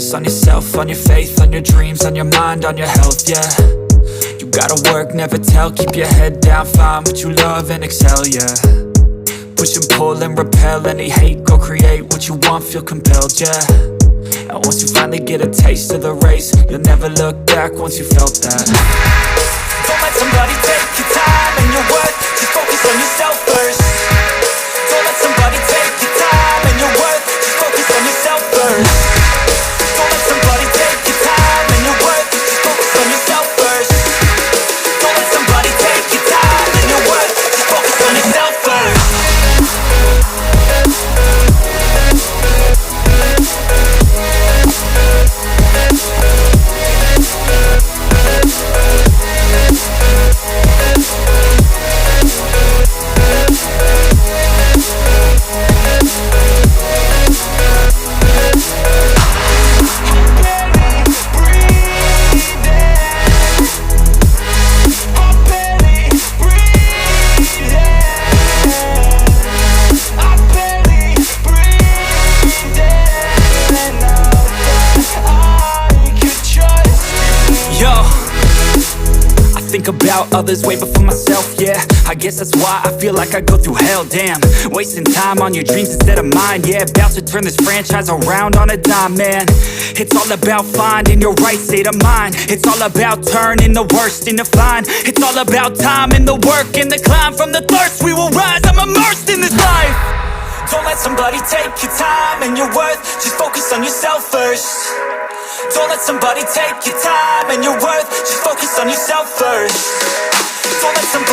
focus on yourself, on your faith, on your dreams, on your mind, on your health, yeah. You gotta work, never tell, keep your head down, find what you love and excel, yeah. Push and pull and repel any hate, go create what you want, feel compelled, yeah. And once you finally get a taste of the race, you'll never look back once you felt that. Don't let somebody take your time and your worth, just focus on yourself first. Don't let somebody take your time and your worth, just focus on yourself first. Don't let somebody take your time and your worth, just focus on yourself first. Don't let somebody take your time and your worth, just focus on yourself first. About others way before myself, yeah. I guess that's why I feel like I go through hell, damn. Wasting time on your dreams instead of mine, yeah. About to turn this franchise around on a dime, man. It's all about finding your right state of mind. It's all about turning the worst into fine. It's all about time and the work and the climb. From the thirst we will rise, I'm immersed in this life. Don't let somebody take your time and your worth, just focus on yourself first. Don't let somebody take your time and your worth, just focus on yourself first. Don't let somebody